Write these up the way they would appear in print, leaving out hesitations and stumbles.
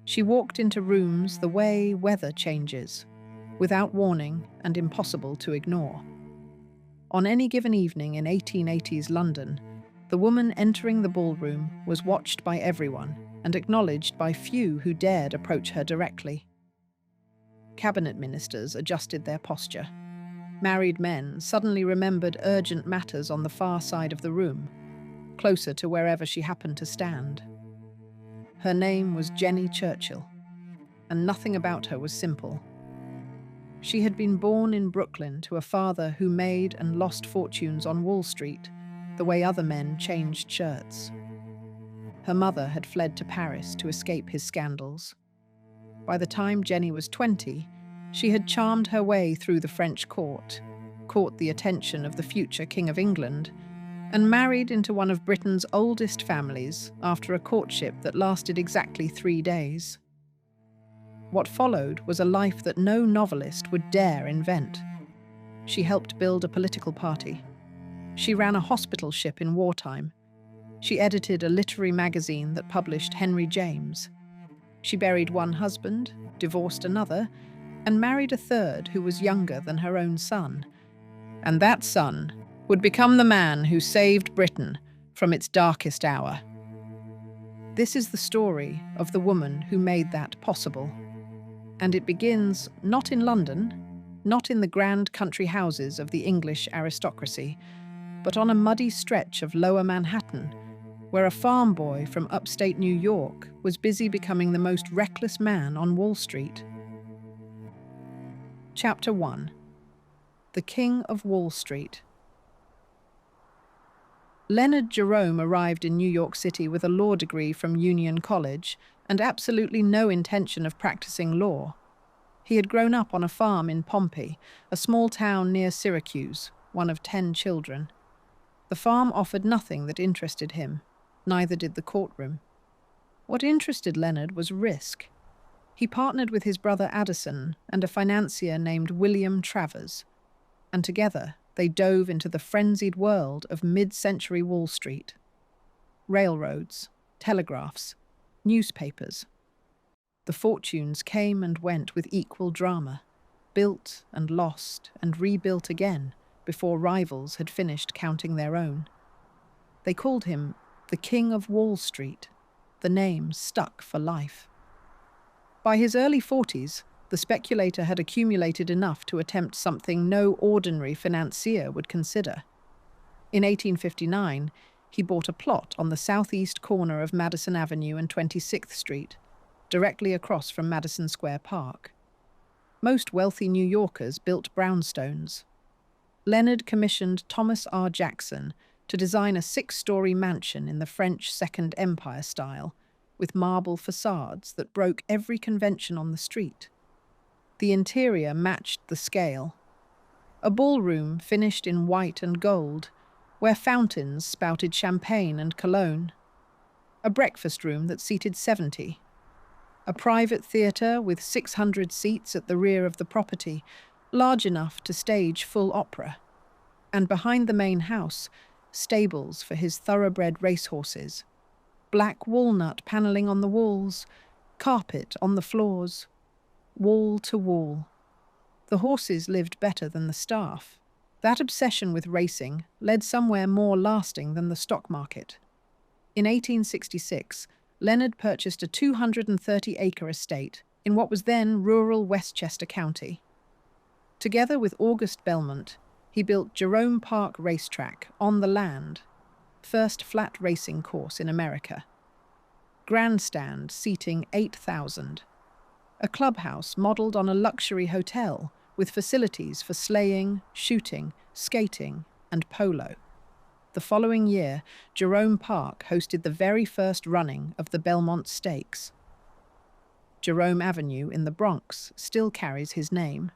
She walked into rooms the way weather changes, without warning and impossible to ignore. On any given evening in 1880s London, the woman entering the ballroom was watched by everyone and acknowledged by few who dared approach her directly. Cabinet ministers adjusted their posture. Married men suddenly remembered urgent matters on the far side of the room, closer to wherever she happened to stand. Her name was Jennie Churchill, and nothing about her was simple. She had been born in Brooklyn to a father who made and lost fortunes on Wall Street, the way other men changed shirts. Her mother had fled to Paris to escape his scandals. By the time Jennie was 20, she had charmed her way through the French court, caught the attention of the future King of England, and married into one of Britain's oldest families after a courtship that lasted exactly 3 days. What followed was a life that no novelist would dare invent. She helped build a political party. She ran a hospital ship in wartime. She edited a literary magazine that published Henry James. She buried one husband, divorced another, and married a third who was younger than her own son. And that son would become the man who saved Britain from its darkest hour. This is the story of the woman who made that possible. And it begins not in London, not in the grand country houses of the English aristocracy, but on a muddy stretch of lower Manhattan, where a farm boy from upstate New York was busy becoming the most reckless man on Wall Street. Chapter 1. The King of Wall Street. Leonard Jerome arrived in New York City with a law degree from Union College and absolutely no intention of practicing law. He had grown up on a farm in Pompey, a small town near Syracuse, one of 10 children. The farm offered nothing that interested him, neither did the courtroom. What interested Leonard was risk. He partnered with his brother Addison and a financier named William Travers, and together they dove into the frenzied world of mid-century Wall Street. Railroads, telegraphs, newspapers. The fortunes came and went with equal drama, built and lost and rebuilt again before rivals had finished counting their own. They called him the King of Wall Street. The name stuck for life. By his early 40s, the speculator had accumulated enough to attempt something no ordinary financier would consider. In 1859, he bought a plot on the southeast corner of Madison Avenue and 26th Street, directly across from Madison Square Park. Most wealthy New Yorkers built brownstones. Leonard commissioned Thomas R. Jackson to design a 6-story mansion in the French Second Empire style, with marble facades that broke every convention on the street. The interior matched the scale. A ballroom finished in white and gold, where fountains spouted champagne and cologne. A breakfast room that seated 70. A private theatre with 600 seats at the rear of the property, large enough to stage full opera. And behind the main house, stables for his thoroughbred racehorses. Black walnut panelling on the walls, carpet on the floors, wall to wall. The horses lived better than the staff. That obsession with racing led somewhere more lasting than the stock market. In 1866, Leonard purchased a 230-acre estate in what was then rural Westchester County. Together with August Belmont, he built Jerome Park Racetrack on the land, first flat racing course in America. Grandstand seating 8,000. A clubhouse modelled on a luxury hotel with facilities for sleighing, shooting, skating, and polo. The following year, Jerome Park hosted the very first running of the Belmont Stakes. Jerome Avenue in the Bronx still carries his name.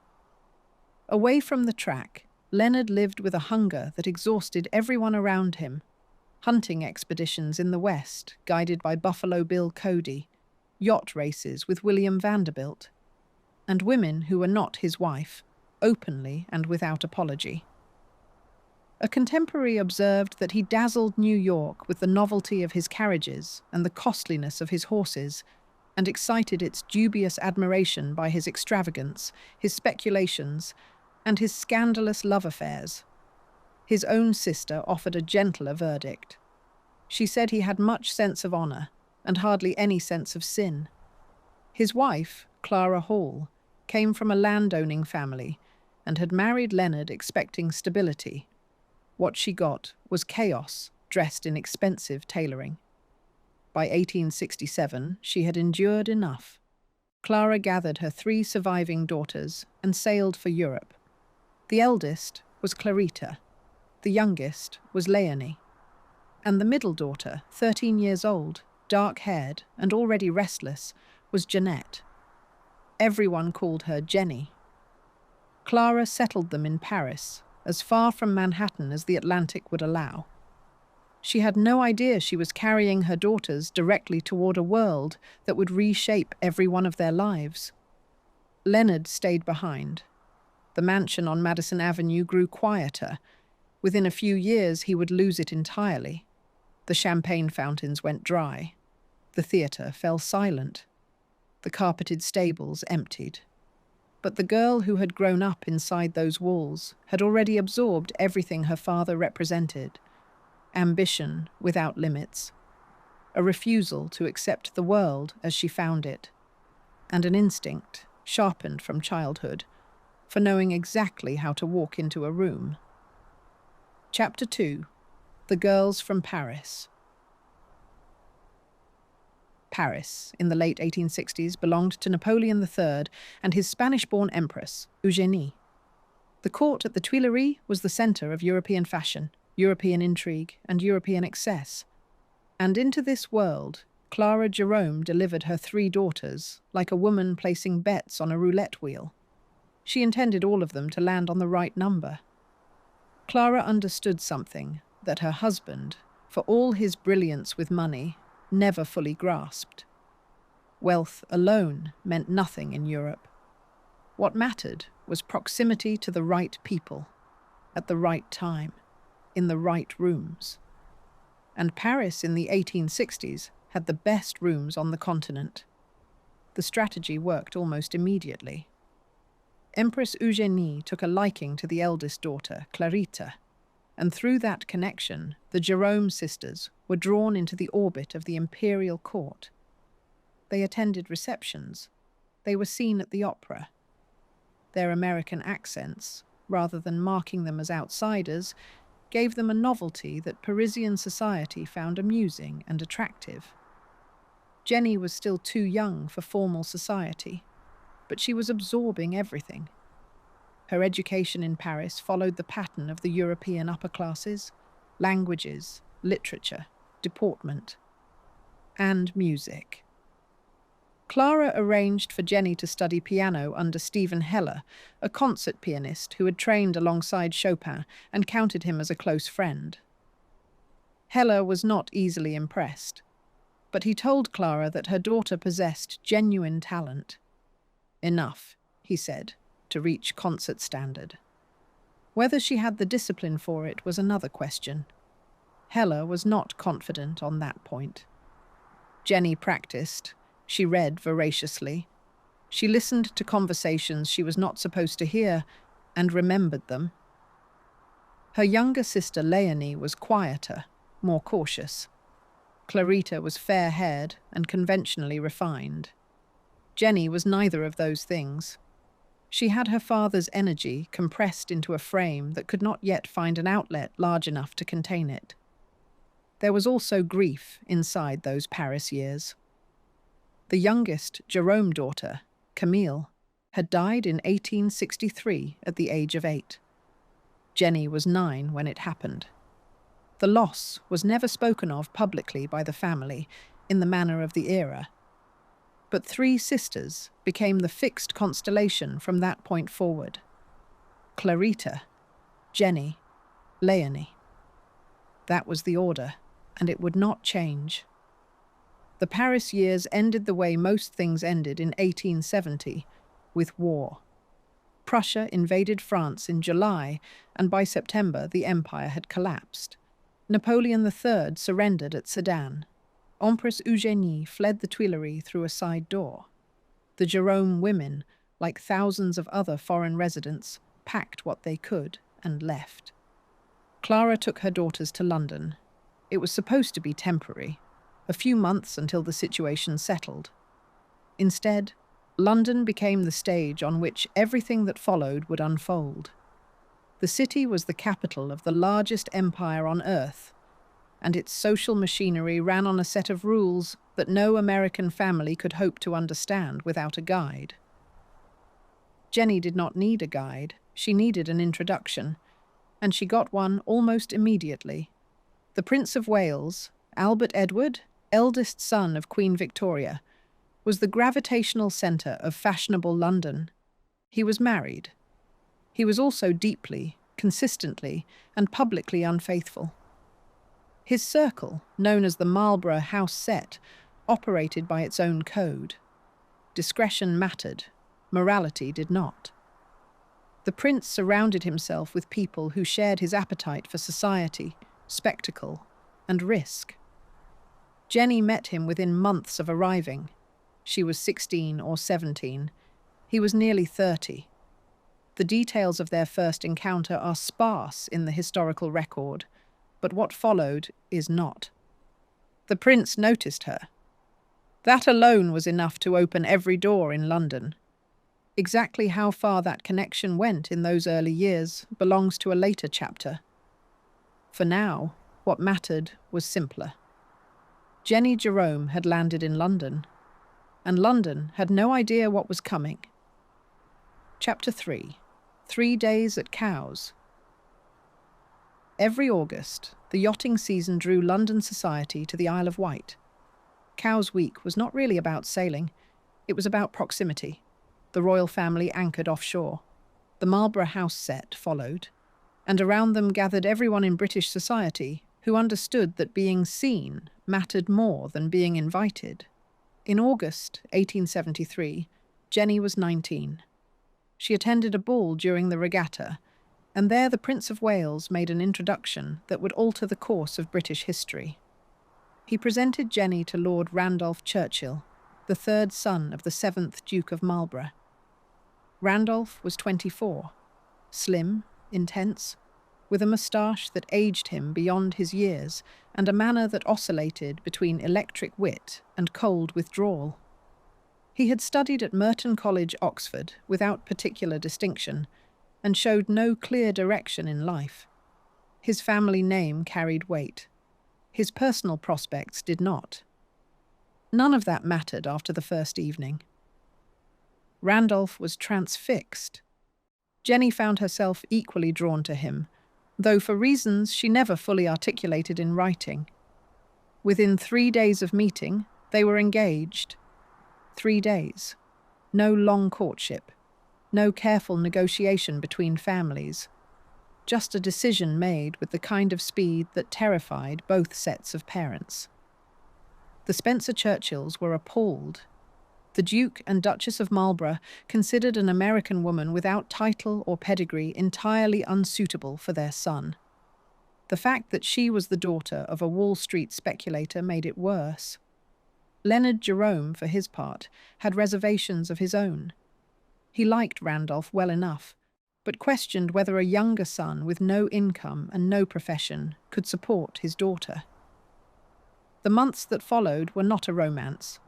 Away from the track, Leonard lived with a hunger that exhausted everyone around him. Hunting expeditions in the West, guided by Buffalo Bill Cody, yacht races with William Vanderbilt, and women who were not his wife, openly and without apology. A contemporary observed that he dazzled New York with the novelty of his carriages and the costliness of his horses, and excited its dubious admiration by his extravagance, his speculations, and his scandalous love affairs. His own sister offered a gentler verdict. She said he had much sense of honour and hardly any sense of sin. His wife, Clara Hall, came from a landowning family and had married Leonard expecting stability. What she got was chaos dressed in expensive tailoring. By 1867, she had endured enough. Clara gathered her 3 surviving daughters and sailed for Europe. The eldest was Clarita, the youngest was Leonie, and the middle daughter, 13 years old, dark-haired and already restless, was Jeanette. Everyone called her Jennie. Clara settled them in Paris, as far from Manhattan as the Atlantic would allow. She had no idea she was carrying her daughters directly toward a world that would reshape every one of their lives. Leonard stayed behind. The mansion on Madison Avenue grew quieter. Within a few years, he would lose it entirely. The champagne fountains went dry. The theatre fell silent. The carpeted stables emptied. But the girl who had grown up inside those walls had already absorbed everything her father represented. Ambition without limits, a refusal to accept the world as she found it, and an instinct, sharpened from childhood, for knowing exactly how to walk into a room. Chapter 2. The Girls from Paris. Paris, in the late 1860s, belonged to Napoleon III and his Spanish-born empress, Eugénie. The court at the Tuileries was the centre of European fashion, European intrigue, and European excess. And into this world, Clara Jerome delivered her 3 daughters, like a woman placing bets on a roulette wheel. She intended all of them to land on the right number. Clara understood something that her husband, for all his brilliance with money, never fully grasped. Wealth alone meant nothing in Europe. What mattered was proximity to the right people, at the right time, in the right rooms. And Paris in the 1860s had the best rooms on the continent. The strategy worked almost immediately. Empress Eugénie took a liking to the eldest daughter, Clarita, and through that connection, the Jerome sisters were drawn into the orbit of the imperial court. They attended receptions. They were seen at the opera. Their American accents, rather than marking them as outsiders, gave them a novelty that Parisian society found amusing and attractive. Jennie was still too young for formal society, but she was absorbing everything. Her education in Paris followed the pattern of the European upper classes: languages, literature, deportment, and music. Clara arranged for Jennie to study piano under Stephen Heller, a concert pianist who had trained alongside Chopin and counted him as a close friend. Heller was not easily impressed, but he told Clara that her daughter possessed genuine talent. Enough, he said, to reach concert standard. Whether she had the discipline for it was another question. Heller was not confident on that point. Jennie practiced. She read voraciously. She listened to conversations she was not supposed to hear and remembered them. Her younger sister Leonie was quieter, more cautious. Clarita was fair-haired and conventionally refined. Jennie was neither of those things. She had her father's energy compressed into a frame that could not yet find an outlet large enough to contain it. There was also grief inside those Paris years. The youngest Jerome daughter, Camille, had died in 1863 at the age of 8. Jennie was 9 when it happened. The loss was never spoken of publicly by the family in the manner of the era. But 3 sisters became the fixed constellation from that point forward. Clarita, Jennie, Leonie. That was the order, and it would not change. The Paris years ended the way most things ended in 1870, with war. Prussia invaded France in July, and by September the empire had collapsed. Napoleon III surrendered at Sedan. Empress Eugénie fled the Tuileries through a side door. The Jerome women, like thousands of other foreign residents, packed what they could and left. Clara took her daughters to London. It was supposed to be temporary, a few months until the situation settled. Instead, London became the stage on which everything that followed would unfold. The city was the capital of the largest empire on earth, and its social machinery ran on a set of rules that no American family could hope to understand without a guide. Jennie did not need a guide, she needed an introduction, and she got one almost immediately. The Prince of Wales, Albert Edward, eldest son of Queen Victoria, was the gravitational centre of fashionable London. He was married. He was also deeply, consistently, and publicly unfaithful. His circle, known as the Marlborough House Set, operated by its own code. Discretion mattered, morality did not. The prince surrounded himself with people who shared his appetite for society, spectacle, and risk. Jennie met him within months of arriving. She was 16 or 17. He was nearly 30. The details of their first encounter are sparse in the historical record, but what followed is not. The prince noticed her. That alone was enough to open every door in London. Exactly how far that connection went in those early years belongs to a later chapter. For now, what mattered was simpler. Jennie Jerome had landed in London, and London had no idea what was coming. Chapter 3. 3 Days at Cowes. Every August, the yachting season drew London society to the Isle of Wight. Cowes Week was not really about sailing, it was about proximity. The royal family anchored offshore. The Marlborough House Set followed, and around them gathered everyone in British society who understood that being seen mattered more than being invited. In August 1873, Jennie was 19. She attended a ball during the regatta, and there the Prince of Wales made an introduction that would alter the course of British history. He presented Jennie to Lord Randolph Churchill, the third son of the 7th Duke of Marlborough. Randolph was 24, slim, intense, with a moustache that aged him beyond his years and a manner that oscillated between electric wit and cold withdrawal. He had studied at Merton College, Oxford, without particular distinction, and showed no clear direction in life. His family name carried weight. His personal prospects did not. None of that mattered after the first evening. Randolph was transfixed. Jennie found herself equally drawn to him, though for reasons she never fully articulated in writing. Within 3 days of meeting, they were engaged. 3 days. No long courtship. No careful negotiation between families. Just a decision made with the kind of speed that terrified both sets of parents. The Spencer Churchills were appalled. The Duke and Duchess of Marlborough considered an American woman without title or pedigree entirely unsuitable for their son. The fact that she was the daughter of a Wall Street speculator made it worse. Leonard Jerome, for his part, had reservations of his own. He liked Randolph well enough, but questioned whether a younger son with no income and no profession could support his daughter. The months that followed were not a romance.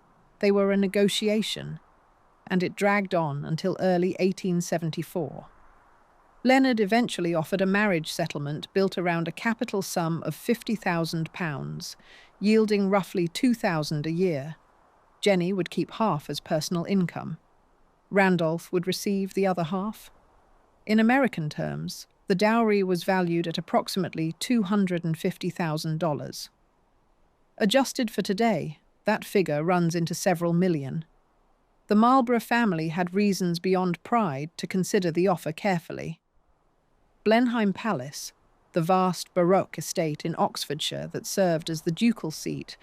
They were a negotiation, and it dragged on until early 1874. Leonard eventually offered a marriage settlement built around a capital sum of £50,000, yielding roughly £2,000 a year. Jennie would keep half as personal income. Randolph would receive the other half. In American terms, the dowry was valued at approximately $250,000. Adjusted for today, that figure runs into several million. The Marlborough family had reasons beyond pride to consider the offer carefully. Blenheim Palace, the vast Baroque estate in Oxfordshire that served as the ducal seat,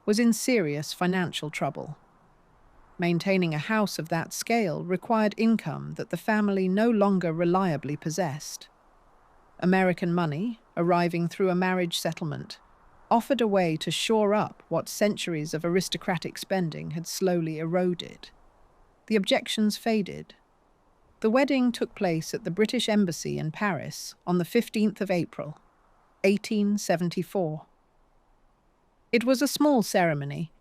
was in serious financial trouble. Maintaining a house of that scale required income that the family no longer reliably possessed. American money, arriving through a marriage settlement, offered a way to shore up what centuries of aristocratic spending had slowly eroded. The objections faded. The wedding took place at the British Embassy in Paris on the 15th of April, 1874. It was a small ceremony.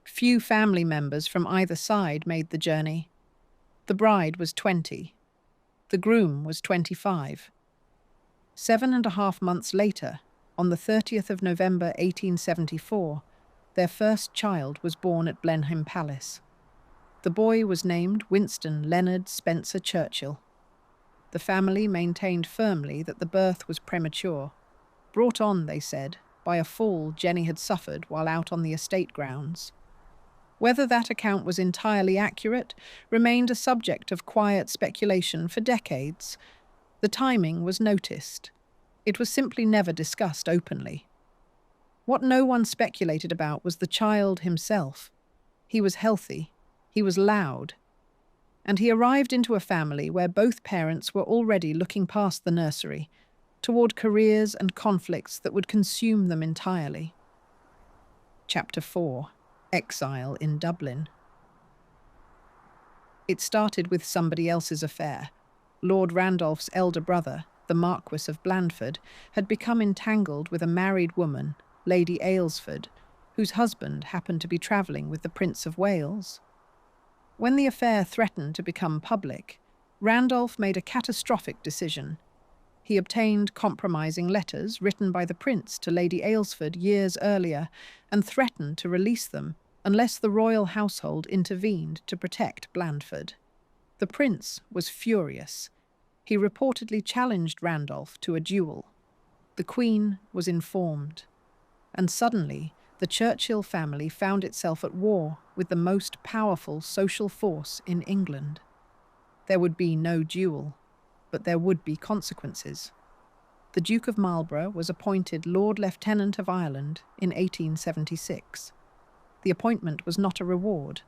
Few family members from either side made the journey. The bride was 20. The groom was 25. 7.5 months later, on the 30th of November 1874, their first child was born at Blenheim Palace. The boy was named Winston Leonard Spencer Churchill. The family maintained firmly that the birth was premature, brought on, they said, by a fall Jennie had suffered while out on the estate grounds. Whether that account was entirely accurate remained a subject of quiet speculation for decades. The timing was noticed. It was simply never discussed openly. What no one speculated about was the child himself. He was healthy, he was loud, and he arrived into a family where both parents were already looking past the nursery, toward careers and conflicts that would consume them entirely. Chapter 4. Exile in Dublin. It started with somebody else's affair. Lord Randolph's elder brother, the Marquis of Blandford, had become entangled with a married woman, Lady Aylesford, whose husband happened to be travelling with the Prince of Wales. When the affair threatened to become public, Randolph made a catastrophic decision. He obtained compromising letters written by the Prince to Lady Aylesford years earlier and threatened to release them unless the royal household intervened to protect Blandford. The Prince was furious. He reportedly challenged Randolph to a duel. The Queen was informed, and suddenly the Churchill family found itself at war with the most powerful social force in England. There would be no duel, but there would be consequences. The Duke of Marlborough was appointed Lord Lieutenant of Ireland in 1876. The appointment was not a reward,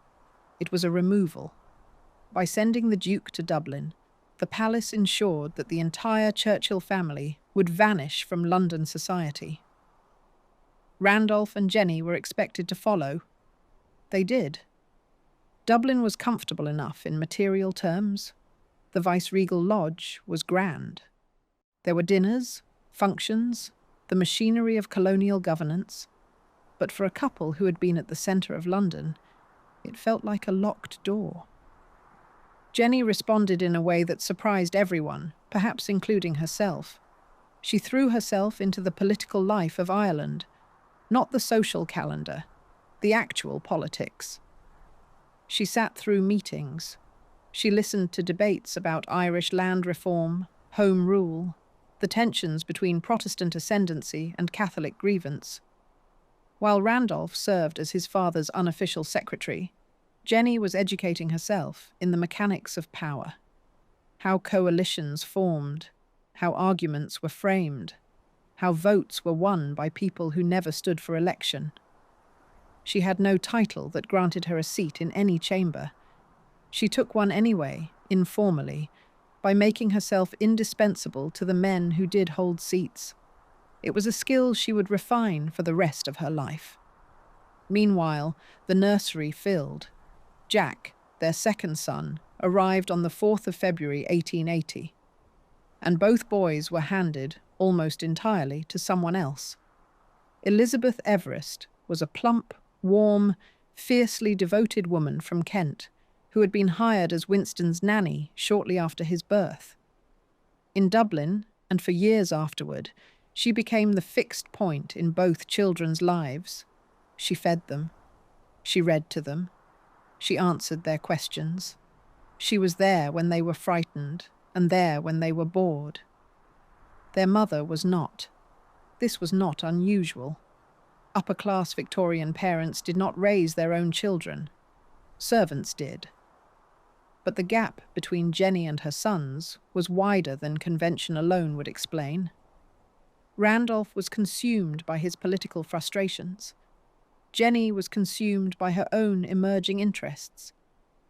it was a removal. By sending the Duke to Dublin, the palace ensured that the entire Churchill family would vanish from London society. Randolph and Jennie were expected to follow. They did. Dublin was comfortable enough in material terms. The viceregal lodge was grand. There were dinners, functions, the machinery of colonial governance. But for a couple who had been at the centre of London, it felt like a locked door. Jennie responded in a way that surprised everyone, perhaps including herself. She threw herself into the political life of Ireland, not the social calendar, the actual politics. She sat through meetings. She listened to debates about Irish land reform, home rule, the tensions between Protestant ascendancy and Catholic grievance. While Randolph served as his father's unofficial secretary, Jennie was educating herself in the mechanics of power, how coalitions formed, how arguments were framed, how votes were won by people who never stood for election. She had no title that granted her a seat in any chamber. She took one anyway, informally, by making herself indispensable to the men who did hold seats. It was a skill she would refine for the rest of her life. Meanwhile, the nursery filled. Jack, their second son, arrived on the 4th of February 1880, and both boys were handed, almost entirely, to someone else. Elizabeth Everest was a plump, warm, fiercely devoted woman from Kent, who had been hired as Winston's nanny shortly after his birth. In Dublin, and for years afterward, she became the fixed point in both children's lives. She fed them. She read to them. She answered their questions. She was there when they were frightened, and there when they were bored. Their mother was not. This was not unusual. Upper-class Victorian parents did not raise their own children. Servants did. But the gap between Jennie and her sons was wider than convention alone would explain. Randolph was consumed by his political frustrations. Jennie was consumed by her own emerging interests.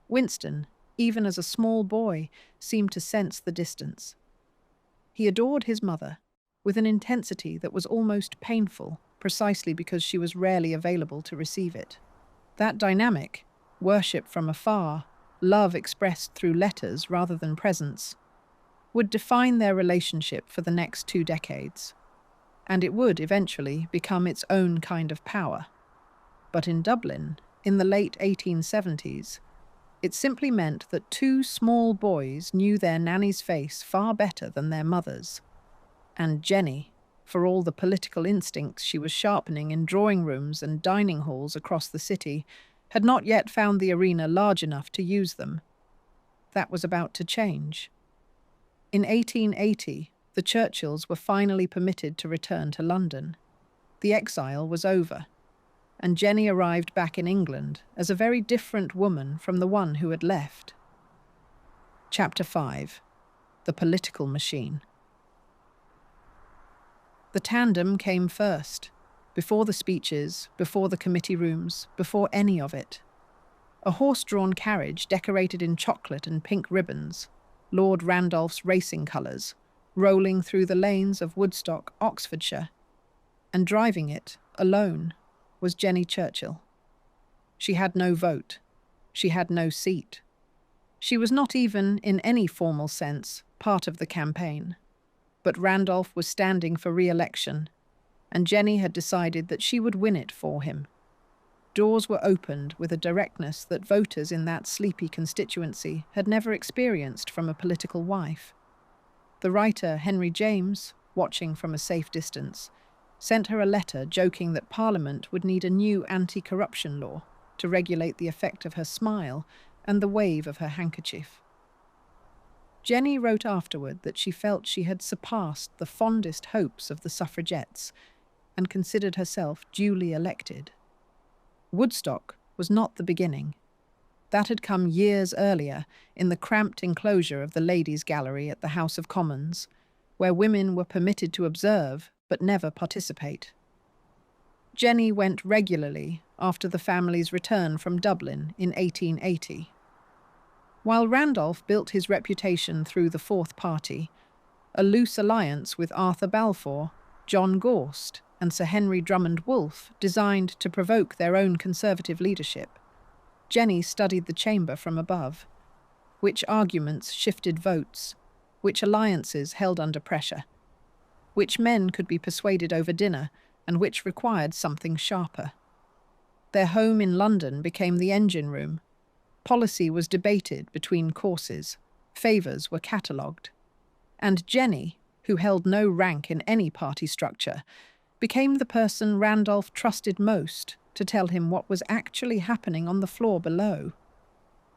Winston, even as a small boy, seemed to sense the distance. He adored his mother, with an intensity that was almost painful. precisely because she was rarely available to receive it. That dynamic, worship from afar, love expressed through letters rather than presence, would define their relationship for the next 2 decades, and it would eventually become its own kind of power. But in Dublin, in the late 1870s, it simply meant that 2 small boys knew their nanny's face far better than their mother's. And Jennie, for all the political instincts she was sharpening in drawing rooms and dining halls across the city, had not yet found the arena large enough to use them. That was about to change. In 1880, the Churchills were finally permitted to return to London. The exile was over, and Jennie arrived back in England as a very different woman from the one who had left. Chapter 5. The Political Machine. The tandem came first, before the speeches, before the committee rooms, before any of it. A horse-drawn carriage decorated in chocolate and pink ribbons, Lord Randolph's racing colours, rolling through the lanes of Woodstock, Oxfordshire, and driving it, alone, was Jennie Churchill. She had no vote. She had no seat. She was not even, in any formal sense, part of the campaign. But Randolph was standing for re-election, and Jennie had decided that she would win it for him. Doors were opened with a directness that voters in that sleepy constituency had never experienced from a political wife. The writer, Henry James, watching from a safe distance, sent her a letter joking that Parliament would need a new anti-corruption law to regulate the effect of her smile and the wave of her handkerchief. Jennie wrote afterward that she felt she had surpassed the fondest hopes of the suffragettes and considered herself duly elected. Woodstock was not the beginning. That had come years earlier in the cramped enclosure of the Ladies' Gallery at the House of Commons, where women were permitted to observe but never participate. Jennie went regularly after the family's return from Dublin in 1880. While Randolph built his reputation through the Fourth Party, a loose alliance with Arthur Balfour, John Gorst, and Sir Henry Drummond Wolfe designed to provoke their own Conservative leadership, Jennie studied the chamber from above. Which arguments shifted votes, which alliances held under pressure, which men could be persuaded over dinner, and which required something sharper. Their home in London became the engine room. Policy was debated between courses, favours were catalogued, and Jennie, who held no rank in any party structure, became the person Randolph trusted most to tell him what was actually happening on the floor below.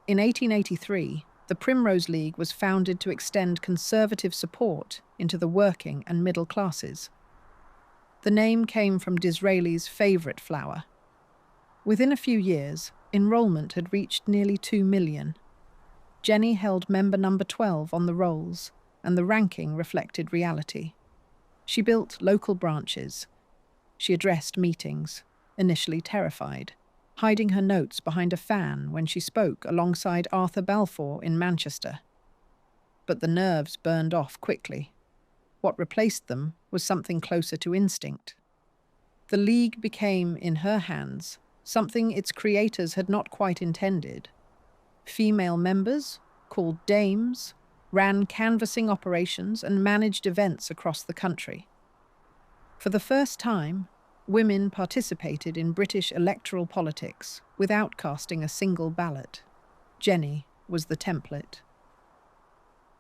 In 1883, the Primrose League was founded to extend Conservative support into the working and middle classes. The name came from Disraeli's favourite flower. Within a few years, enrolment had reached nearly 2 million. Jennie held member number 12 on the rolls, and the ranking reflected reality. She built local branches. She addressed meetings, initially terrified, hiding her notes behind a fan when she spoke alongside Arthur Balfour in Manchester. But the nerves burned off quickly. What replaced them was something closer to instinct. The League became, in her hands, something its creators had not quite intended. Female members, called dames, ran canvassing operations and managed events across the country. For the first time, women participated in British electoral politics without casting a single ballot. Jennie was the template.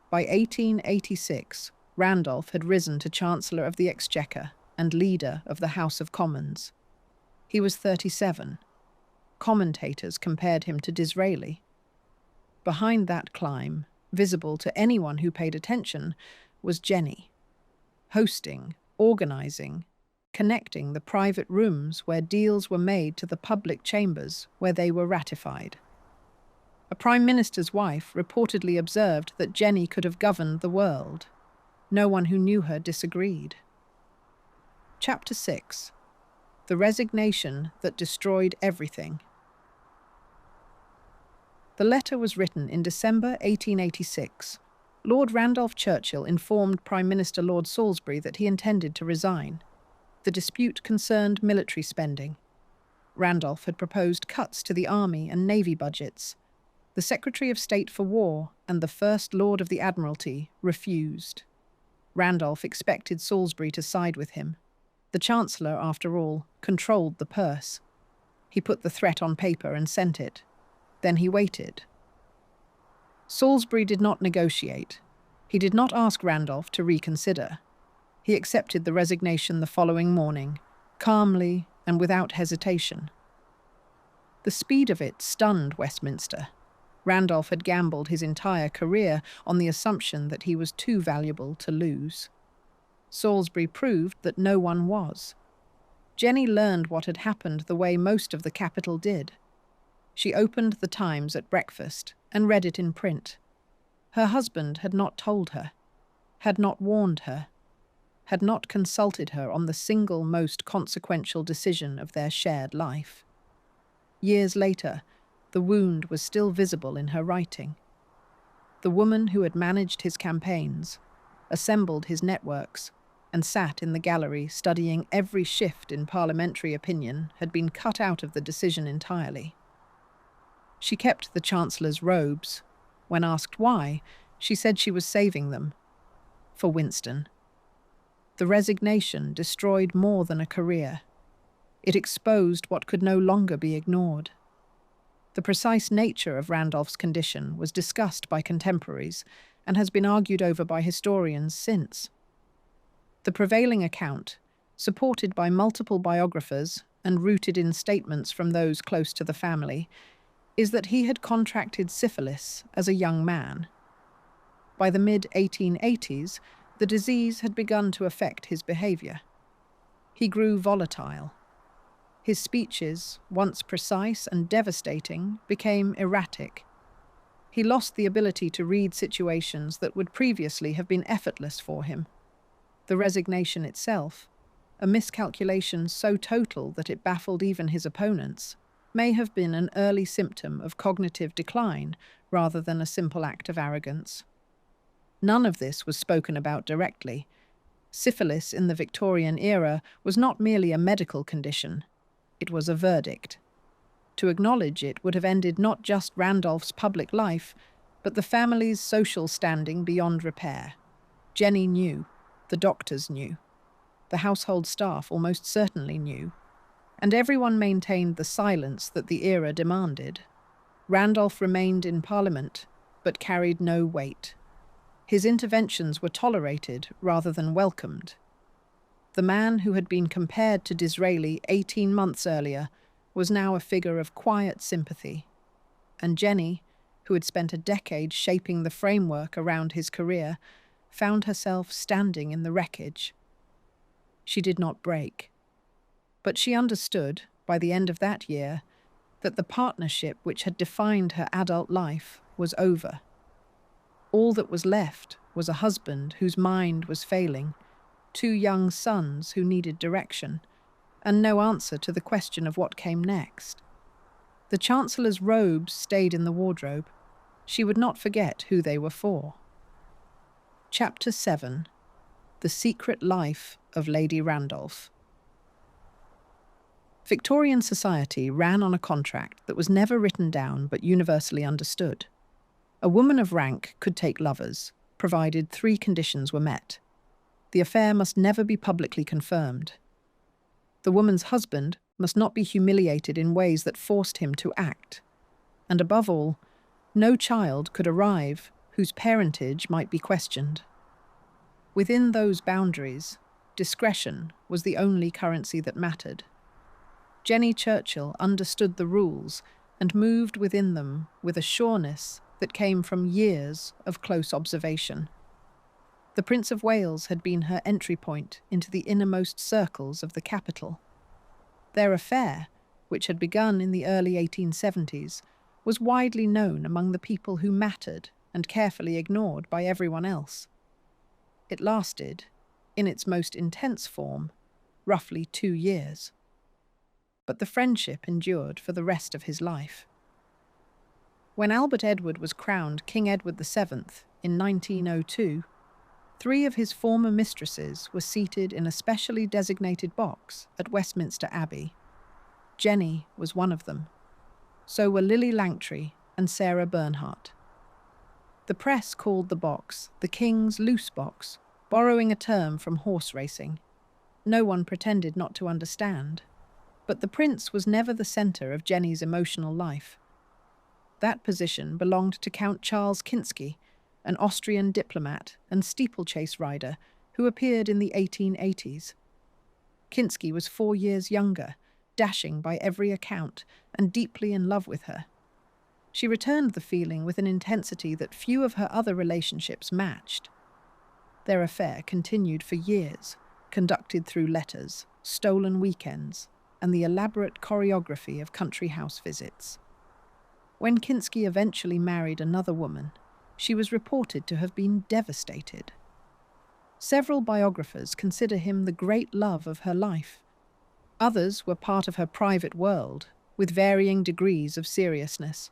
By 1886, Randolph had risen to Chancellor of the Exchequer and leader of the House of Commons. He was 37. Commentators compared him to Disraeli. Behind that climb, visible to anyone who paid attention, was Jennie, hosting, organising, connecting the private rooms where deals were made to the public chambers where they were ratified. A Prime Minister's wife reportedly observed that Jennie could have governed the world. No one who knew her disagreed. Chapter 6. The Resignation That Destroyed Everything. The letter was written in December 1886. Lord Randolph Churchill informed Prime Minister Lord Salisbury that he intended to resign. The dispute concerned military spending. Randolph had proposed cuts to the Army and Navy budgets. The Secretary of State for War and the First Lord of the Admiralty refused. Randolph expected Salisbury to side with him. The Chancellor, after all, controlled the purse. He put the threat on paper and sent it. Then he waited. Salisbury did not negotiate. He did not ask Randolph to reconsider. He accepted the resignation the following morning, calmly and without hesitation. The speed of it stunned Westminster. Randolph had gambled his entire career on the assumption that he was too valuable to lose. Salisbury proved that no one was. Jennie learned what had happened the way most of the capital did. She opened the Times at breakfast and read it in print. Her husband had not told her, had not warned her, had not consulted her on the single most consequential decision of their shared life. Years later, the wound was still visible in her writing. The woman who had managed his campaigns, assembled his networks, and sat in the gallery studying every shift in parliamentary opinion had been cut out of the decision entirely. She kept the Chancellor's robes. When asked why, she said she was saving them. For Winston. The resignation destroyed more than a career. It exposed what could no longer be ignored. The precise nature of Randolph's condition was discussed by contemporaries and has been argued over by historians since. The prevailing account, supported by multiple biographers and rooted in statements from those close to the family, is that he had contracted syphilis as a young man. By the mid-1880s, the disease had begun to affect his behavior. He grew volatile. His speeches, once precise and devastating, became erratic. He lost the ability to read situations that would previously have been effortless for him. The resignation itself, a miscalculation so total that it baffled even his opponents, may have been an early symptom of cognitive decline rather than a simple act of arrogance. None of this was spoken about directly. Syphilis in the Victorian era was not merely a medical condition. It was a verdict. To acknowledge it would have ended not just Randolph's public life, but the family's social standing beyond repair. Jennie knew. The doctors knew. The household staff almost certainly knew. And everyone maintained the silence that the era demanded. Randolph remained in Parliament, but carried no weight. His interventions were tolerated rather than welcomed. The man who had been compared to Disraeli 18 months earlier was now a figure of quiet sympathy. And Jennie, who had spent a decade shaping the framework around his career, found herself standing in the wreckage. She did not break. But she understood, by the end of that year, that the partnership which had defined her adult life was over. All that was left was a husband whose mind was failing, 2 young sons who needed direction, and no answer to the question of what came next. The Chancellor's robes stayed in the wardrobe. She would not forget who they were for. Chapter 7. The Secret Life of Lady Randolph. Victorian society ran on a contract that was never written down but universally understood. A woman of rank could take lovers, provided 3 conditions were met. The affair must never be publicly confirmed. The woman's husband must not be humiliated in ways that forced him to act. And above all, no child could arrive whose parentage might be questioned. Within those boundaries, discretion was the only currency that mattered. Jennie Churchill understood the rules and moved within them with a sureness that came from years of close observation. The Prince of Wales had been her entry point into the innermost circles of the capital. Their affair, which had begun in the early 1870s, was widely known among the people who mattered and carefully ignored by everyone else. It lasted, in its most intense form, roughly 2 years. But the friendship endured for the rest of his life. When Albert Edward was crowned King Edward VII in 1902, 3 of his former mistresses were seated in a specially designated box at Westminster Abbey. Jennie was one of them. So were Lily Langtry and Sarah Bernhardt. The press called the box the King's Loose Box, borrowing a term from horse racing. No one pretended not to understand. But the prince was never the centre of Jennie's emotional life. That position belonged to Count Charles Kinsky, an Austrian diplomat and steeplechase rider who appeared in the 1880s. Kinsky was 4 years younger, dashing by every account, and deeply in love with her. She returned the feeling with an intensity that few of her other relationships matched. Their affair continued for years, conducted through letters, stolen weekends, and the elaborate choreography of country house visits. When Kinsky eventually married another woman, she was reported to have been devastated. Several biographers consider him the great love of her life. Others were part of her private world, with varying degrees of seriousness.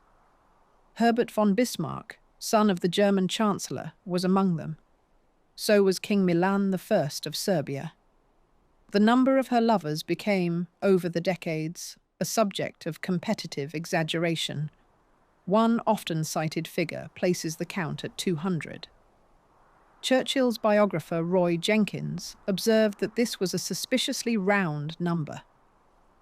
Herbert von Bismarck, son of the German Chancellor, was among them. So was King Milan I of Serbia. The number of her lovers became, over the decades, a subject of competitive exaggeration. One often cited figure places the count at 200. Churchill's biographer Roy Jenkins observed that this was a suspiciously round number.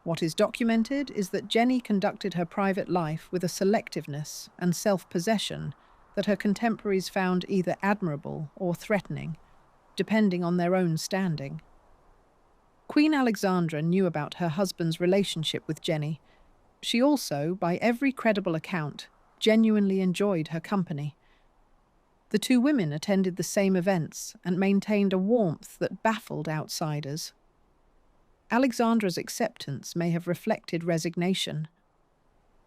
What is documented is that Jennie conducted her private life with a selectiveness and self-possession that her contemporaries found either admirable or threatening, depending on their own standing. Queen Alexandra knew about her husband's relationship with Jennie. She also, by every credible account, genuinely enjoyed her company. The 2 women attended the same events and maintained a warmth that baffled outsiders. Alexandra's acceptance may have reflected resignation,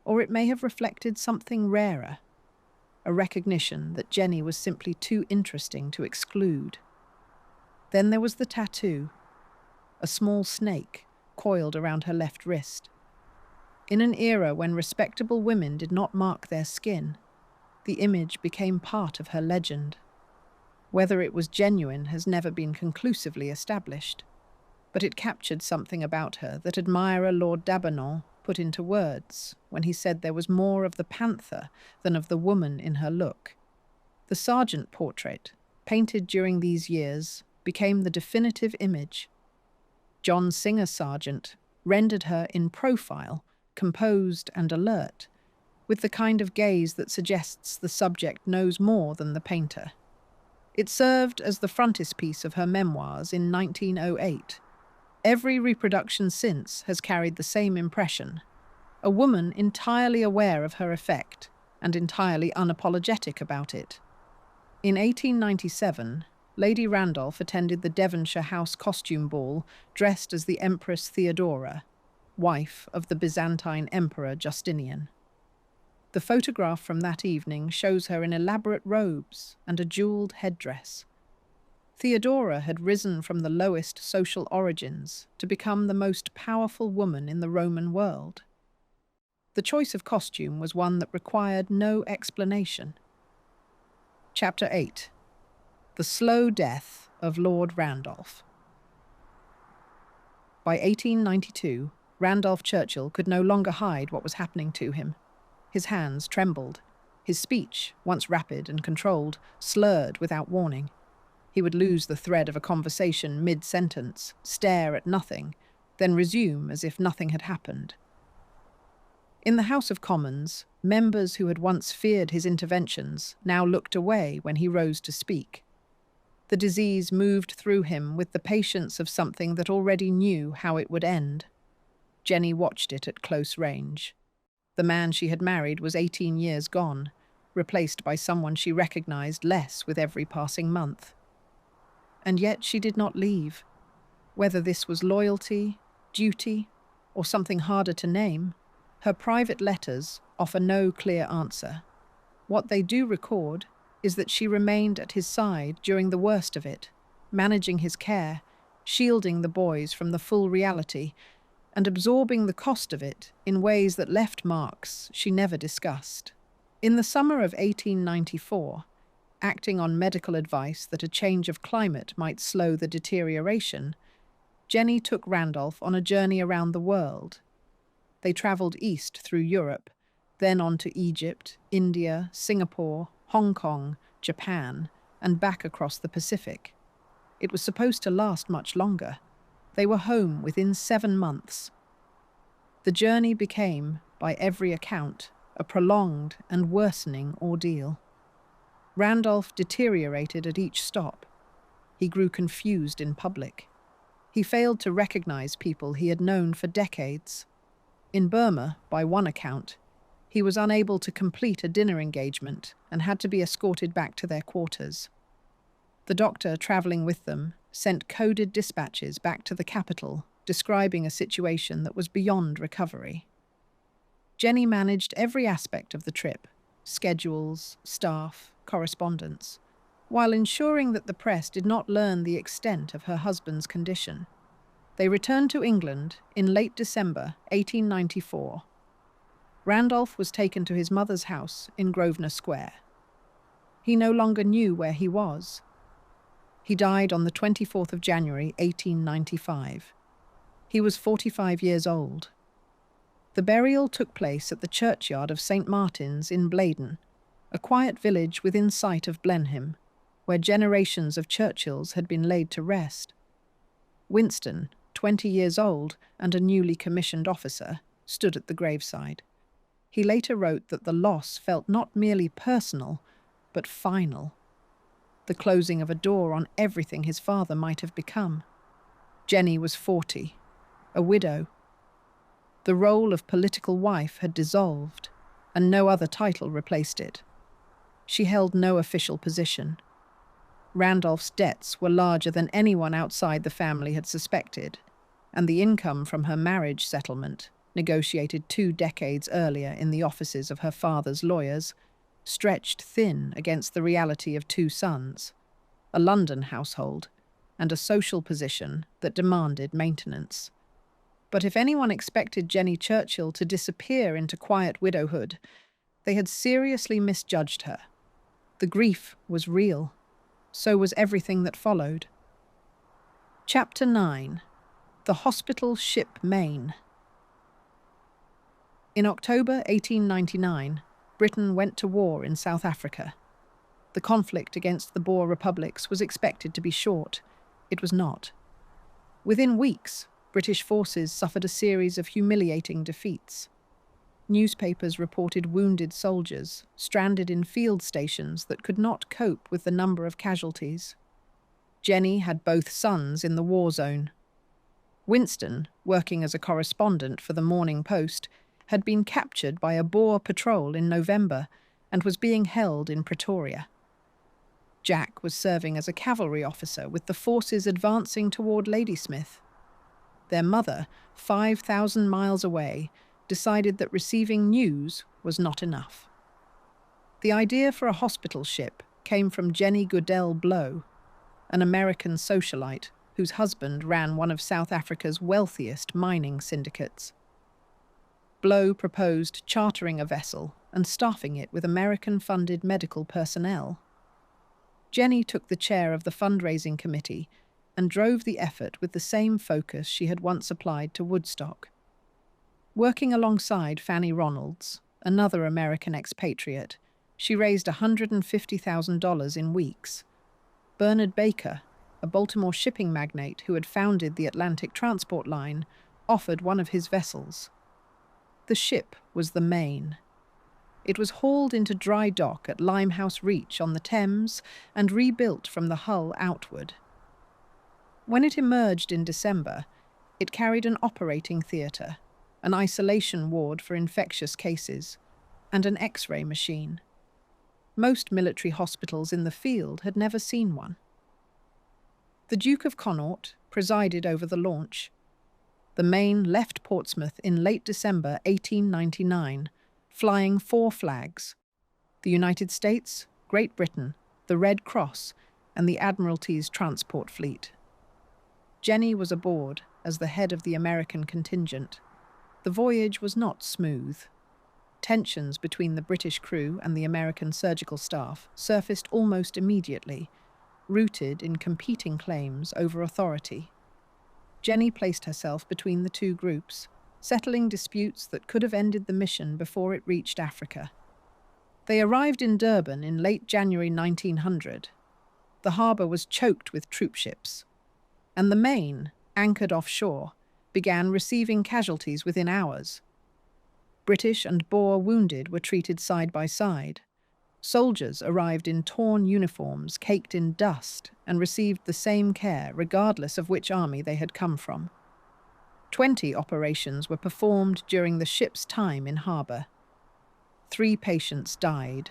or it may have reflected something rarer, a recognition that Jennie was simply too interesting to exclude. Then there was the tattoo, a small snake coiled around her left wrist. In an era when respectable women did not mark their skin, the image became part of her legend. Whether it was genuine has never been conclusively established, but it captured something about her that admirer Lord Davenant put into words when he said there was more of the panther than of the woman in her look. The Sargent portrait, painted during these years, became the definitive image. John Singer Sargent rendered her in profile, composed and alert, with the kind of gaze that suggests the subject knows more than the painter. It served as the frontispiece of her memoirs in 1908. Every reproduction since has carried the same impression: a woman entirely aware of her effect and entirely unapologetic about it. In 1897, Lady Randolph attended the Devonshire House costume ball dressed as the Empress Theodora, wife of the Byzantine Emperor Justinian. The photograph from that evening shows her in elaborate robes and a jewelled headdress. Theodora had risen from the lowest social origins to become the most powerful woman in the Roman world. The choice of costume was one that required no explanation. Chapter 8. The Slow Death of Lord Randolph. By 1892, Randolph Churchill could no longer hide what was happening to him. His hands trembled. His speech, once rapid and controlled, slurred without warning. He would lose the thread of a conversation mid-sentence, stare at nothing, then resume as if nothing had happened. In the House of Commons, members who had once feared his interventions now looked away when he rose to speak. The disease moved through him with the patience of something that already knew how it would end. Jennie watched it at close range. The man she had married was 18 years gone, replaced by someone she recognized less with every passing month. And yet she did not leave. Whether this was loyalty, duty, or something harder to name, her private letters offer no clear answer. What they do record is that she remained at his side during the worst of it, managing his care, shielding the boys from the full reality, and absorbing the cost of it in ways that left marks she never discussed. In the summer of 1894, acting on medical advice that a change of climate might slow the deterioration, Jennie took Randolph on a journey around the world. They travelled east through Europe, then on to Egypt, India, Singapore, Hong Kong, Japan, and back across the Pacific. It was supposed to last much longer. They were home within 7 months. The journey became, by every account, a prolonged and worsening ordeal. Randolph deteriorated at each stop. He grew confused in public. He failed to recognize people he had known for decades. In Burma, by one account, he was unable to complete a dinner engagement and had to be escorted back to their quarters. The doctor traveling with them sent coded dispatches back to the capital describing a situation that was beyond recovery. Jennie managed every aspect of the trip, schedules, staff, correspondence, while ensuring that the press did not learn the extent of her husband's condition. They returned to England in late December 1894. Randolph was taken to his mother's house in Grosvenor Square. He no longer knew where he was. He died on the 24th of January 1895. He was 45 years old. The burial took place at the churchyard of St. Martin's in Blaydon, a quiet village within sight of Blenheim, where generations of Churchills had been laid to rest. Winston, 20 years old and a newly commissioned officer, stood at the graveside. He later wrote that the loss felt not merely personal, but final. The closing of a door on everything his father might have become. Jennie was 40, a widow. The role of political wife had dissolved, and no other title replaced it. She held no official position. Randolph's debts were larger than anyone outside the family had suspected, and the income from her marriage settlement, negotiated 2 decades earlier in the offices of her father's lawyers, stretched thin against the reality of 2 sons, a London household, and a social position that demanded maintenance. But if anyone expected Jennie Churchill to disappear into quiet widowhood, they had seriously misjudged her. The grief was real. So was everything that followed. Chapter 9. The Hospital Ship Maine. In October 1899, Britain went to war in South Africa. The conflict against the Boer republics was expected to be short. It was not. Within weeks, British forces suffered a series of humiliating defeats. Newspapers reported wounded soldiers stranded in field stations that could not cope with the number of casualties. Jennie had both sons in the war zone. Winston, working as a correspondent for the Morning Post, had been captured by a Boer patrol in November and was being held in Pretoria. Jack was serving as a cavalry officer with the forces advancing toward Ladysmith. Their mother, 5,000 miles away, decided that receiving news was not enough. The idea for a hospital ship came from Jennie Goodell Blow, an American socialite whose husband ran one of South Africa's wealthiest mining syndicates. Blow proposed chartering a vessel and staffing it with American-funded medical personnel. Jennie took the chair of the fundraising committee and drove the effort with the same focus she had once applied to Woodstock. Working alongside Fanny Ronalds, another American expatriate, she raised $150,000 in weeks. Bernard Baker, a Baltimore shipping magnate who had founded the Atlantic Transport Line, offered one of his vessels. The ship was the Maine. It was hauled into dry dock at Limehouse Reach on the Thames and rebuilt from the hull outward. When it emerged in December, it carried an operating theatre, an isolation ward for infectious cases, and an X-ray machine. Most military hospitals in the field had never seen one. The Duke of Connaught presided over the launch. The Maine left Portsmouth in late December 1899, flying 4 flags: the United States, Great Britain, the Red Cross, and the Admiralty's transport fleet. Jennie was aboard as the head of the American contingent. The voyage was not smooth. Tensions between the British crew and the American surgical staff surfaced almost immediately, rooted in competing claims over authority. Jennie placed herself between the two groups, settling disputes that could have ended the mission before it reached Africa. They arrived in Durban in late January 1900. The harbour was choked with troopships, and the Maine, anchored offshore, began receiving casualties within hours. British and Boer wounded were treated side by side. Soldiers arrived in torn uniforms caked in dust and received the same care regardless of which army they had come from. 20 operations were performed during the ship's time in harbour. 3 patients died.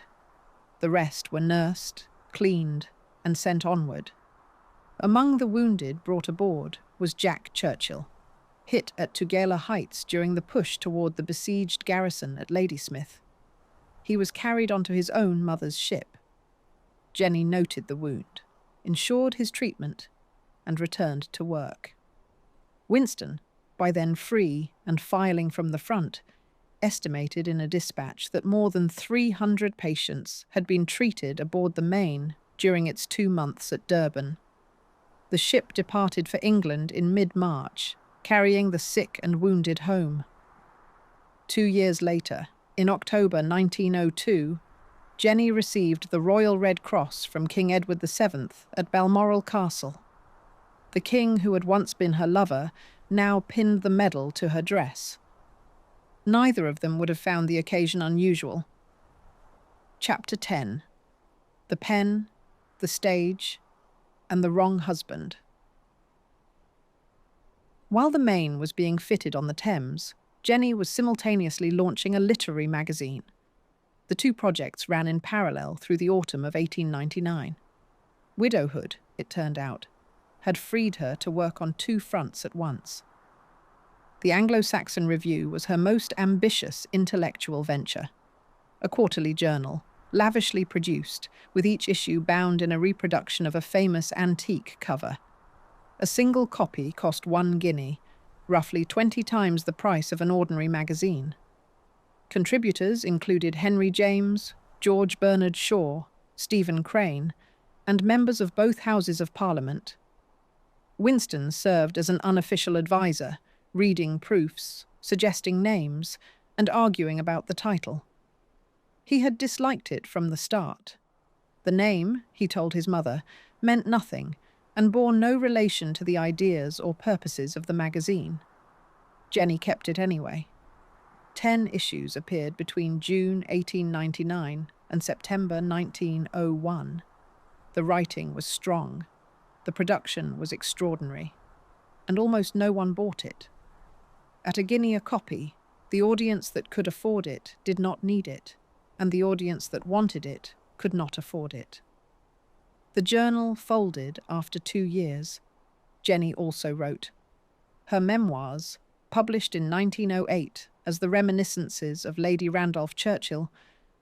The rest were nursed, cleaned, and sent onward. Among the wounded brought aboard was Jack Churchill, hit at Tugela Heights during the push toward the besieged garrison at Ladysmith. He was carried onto his own mother's ship. Jennie noted the wound, ensured his treatment, and returned to work. Winston, by then free and filing from the front, estimated in a dispatch that more than 300 patients had been treated aboard the Maine during its 2 months at Durban. The ship departed for England in mid-March, carrying the sick and wounded home. 2 years later, in October 1902, Jennie received the Royal Red Cross from King Edward VII at Balmoral Castle. The king, who had once been her lover, now pinned the medal to her dress. Neither of them would have found the occasion unusual. Chapter 10. The Pen, the Stage, and the Wrong Husband. While the Maine was being fitted on the Thames, Jennie was simultaneously launching a literary magazine. The two projects ran in parallel through the autumn of 1899. Widowhood, it turned out, had freed her to work on 2 fronts at once. The Anglo-Saxon Review was her most ambitious intellectual venture, a quarterly journal, lavishly produced, with each issue bound in a reproduction of a famous antique cover. A single copy cost 1 guinea, roughly 20 times the price of an ordinary magazine. Contributors included Henry James, George Bernard Shaw, Stephen Crane, and members of both Houses of Parliament. Winston served as an unofficial advisor, reading proofs, suggesting names, and arguing about the title. He had disliked it from the start. The name, he told his mother, meant nothing and bore no relation to the ideas or purposes of the magazine. Jennie kept it anyway. 10 issues appeared between June 1899 and September 1901. The writing was strong, the production was extraordinary, and almost no one bought it. At a guinea a copy, the audience that could afford it did not need it, and the audience that wanted it could not afford it. The journal folded after 2 years. Jennie also wrote. Her memoirs, published in 1908 as the reminiscences of Lady Randolph Churchill,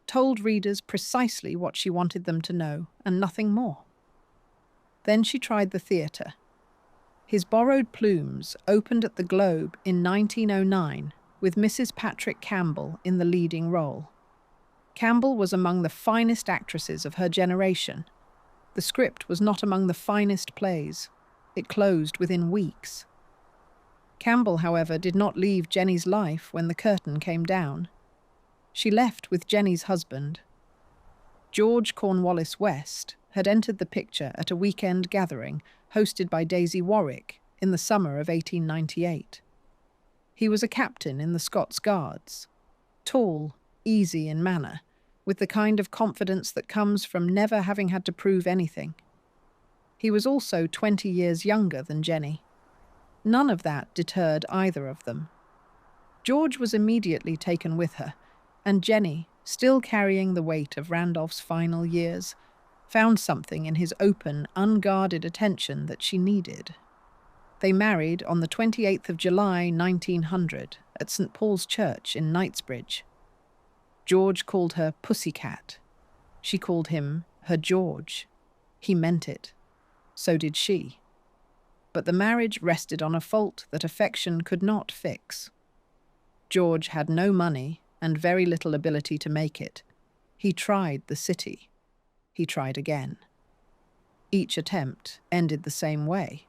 told readers precisely what she wanted them to know, and nothing more. Then she tried the theatre. His Borrowed Plumes opened at the Globe in 1909 with Mrs. Patrick Campbell in the leading role. Campbell was among the finest actresses of her generation. The script was not among the finest plays. It closed within weeks. Campbell, however, did not leave Jennie's life when the curtain came down. She left with Jennie's husband. George Cornwallis West had entered the picture at a weekend gathering hosted by Daisy Warwick in the summer of 1898. He was a captain in the Scots Guards, tall, easy in manner, with the kind of confidence that comes from never having had to prove anything. He was also 20 years younger than Jennie. None of that deterred either of them. George was immediately taken with her, and Jennie, still carrying the weight of Randolph's final years, found something in his open, unguarded attention that she needed. They married on the 28th of July, 1900, at St. Paul's Church in Knightsbridge. George called her Pussycat. She called him her George. He meant it. So did she. But the marriage rested on a fault that affection could not fix. George had no money and very little ability to make it. He tried the city. He tried again. Each attempt ended the same way.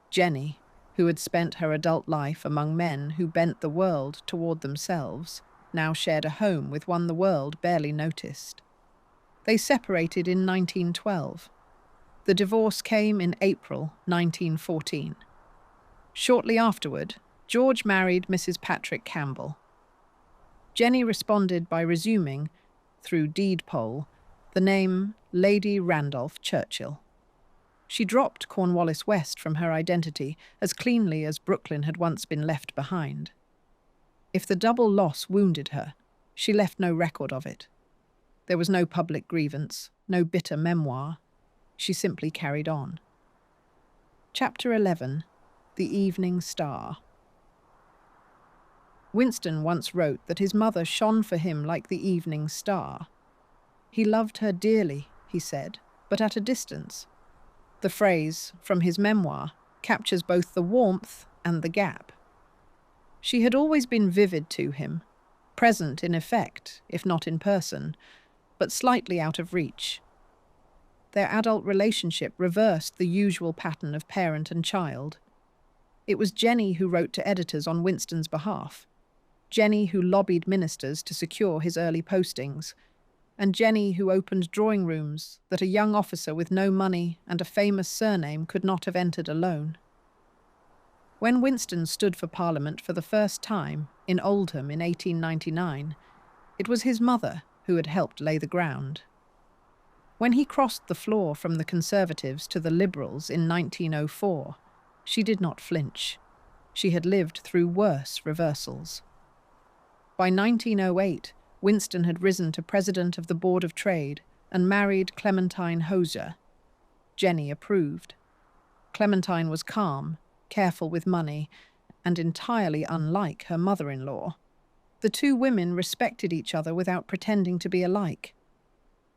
Jennie, who had spent her adult life among men who bent the world toward themselves, now shared a home with one the world barely noticed. They separated in 1912. The divorce came in April 1914. Shortly afterward, George married Mrs. Patrick Campbell. Jennie responded by resuming, through deed poll, the name Lady Randolph Churchill. She dropped Cornwallis West from her identity as cleanly as Brooklyn had once been left behind. If the double loss wounded her, she left no record of it. There was no public grievance, no bitter memoir. She simply carried on. Chapter 11. The Evening Star. Winston once wrote that his mother shone for him like the evening star. He loved her dearly, he said, but at a distance. The phrase, from his memoir, captures both the warmth and the gap. She had always been vivid to him, present in effect, if not in person, but slightly out of reach. Their adult relationship reversed the usual pattern of parent and child. It was Jennie who wrote to editors on Winston's behalf, Jennie who lobbied ministers to secure his early postings, and Jennie who opened drawing rooms that a young officer with no money and a famous surname could not have entered alone. When Winston stood for Parliament for the first time in Oldham in 1899, it was his mother who had helped lay the ground. When he crossed the floor from the Conservatives to the Liberals in 1904, she did not flinch. She had lived through worse reversals. By 1908, Winston had risen to President of the Board of Trade and married Clementine Hosier. Jennie approved. Clementine was calm, careful with money, and entirely unlike her mother-in-law. The two women respected each other without pretending to be alike.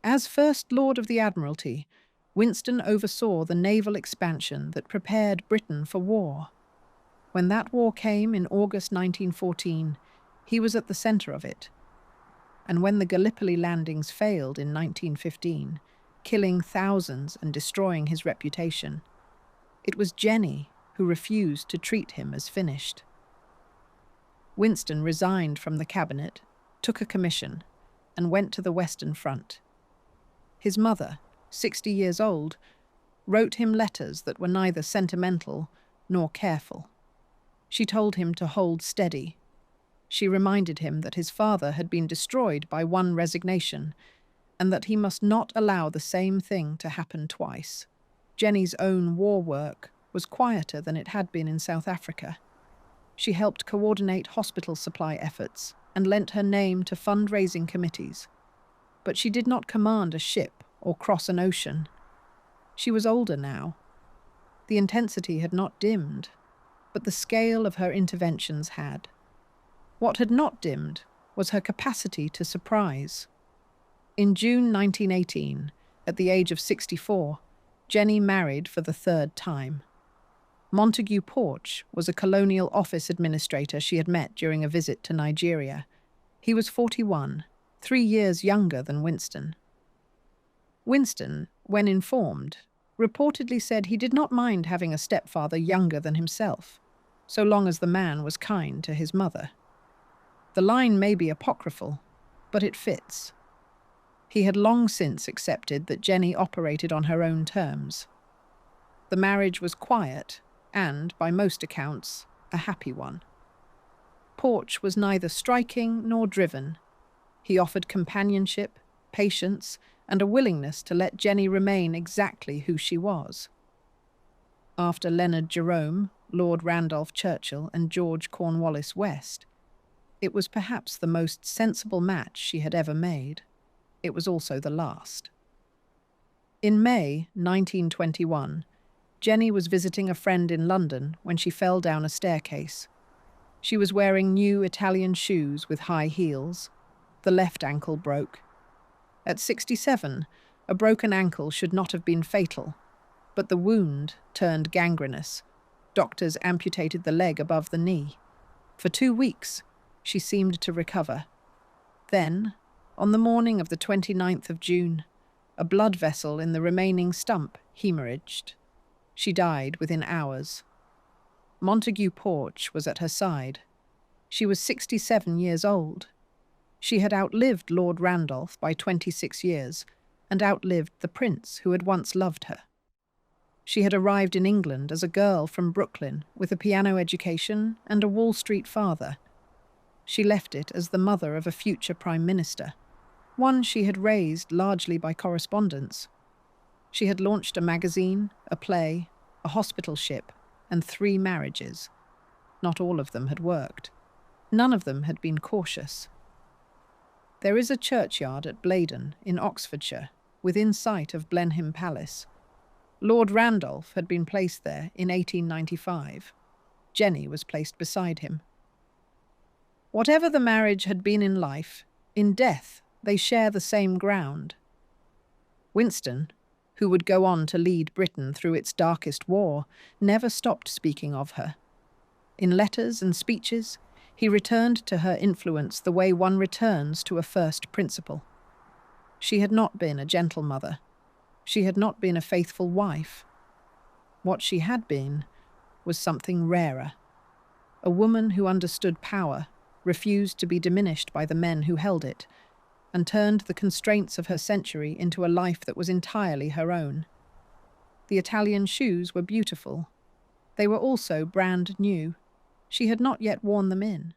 As First Lord of the Admiralty, Winston oversaw the naval expansion that prepared Britain for war. When that war came in August 1914, he was at the centre of it. And when the Gallipoli landings failed in 1915, killing thousands and destroying his reputation, it was Jennie who refused to treat him as finished. Winston resigned from the cabinet, took a commission, and went to the Western Front. His mother, 60 years old, wrote him letters that were neither sentimental nor careful. She told him to hold steady. She reminded him that his father had been destroyed by one resignation, and that he must not allow the same thing to happen twice. Jennie's own war work was quieter than it had been in South Africa. She helped coordinate hospital supply efforts and lent her name to fundraising committees. But she did not command a ship or cross an ocean. She was older now. The intensity had not dimmed, but the scale of her interventions had. What had not dimmed was her capacity to surprise. In June 1918, at the age of 64, Jennie married for the third time. Montague Porch was a colonial office administrator she had met during a visit to Nigeria. He was 41, 3 years younger than Winston. Winston, when informed, reportedly said he did not mind having a stepfather younger than himself, so long as the man was kind to his mother. The line may be apocryphal, but it fits. He had long since accepted that Jennie operated on her own terms. The marriage was quiet and, by most accounts, a happy one. Porch was neither striking nor driven. He offered companionship, patience, and a willingness to let Jennie remain exactly who she was. After Leonard Jerome, Lord Randolph Churchill, and George Cornwallis West, it was perhaps the most sensible match she had ever made. It was also the last. In May 1921, Jennie was visiting a friend in London when she fell down a staircase. She was wearing new Italian shoes with high heels. The left ankle broke. At 67, a broken ankle should not have been fatal, but the wound turned gangrenous. Doctors amputated the leg above the knee. For 2 weeks, she seemed to recover, Then, on the morning of the 29th of June, a blood vessel in the remaining stump hemorrhaged. She died within hours. Montague Porch was at her side. She was 67 years old. She had outlived Lord Randolph by 26 years and outlived the prince who had once loved her. She had arrived in England as a girl from Brooklyn with a piano education and a Wall Street father. She left it as the mother of a future prime minister, one she had raised largely by correspondence. She had launched a magazine, a play, a hospital ship, and 3 marriages. Not all of them had worked. None of them had been cautious. There is a churchyard at Blaydon in Oxfordshire, within sight of Blenheim Palace. Lord Randolph had been placed there in 1895. Jennie was placed beside him. Whatever the marriage had been in life, in death they share the same ground. Winston, who would go on to lead Britain through its darkest war, never stopped speaking of her. In letters and speeches, he returned to her influence the way one returns to a first principle. She had not been a gentle mother. She had not been a faithful wife. What she had been was something rarer. A woman who understood power, refused to be diminished by the men who held it, and turned the constraints of her century into a life that was entirely her own. The Italian shoes were beautiful. They were also brand new. She had not yet worn them in.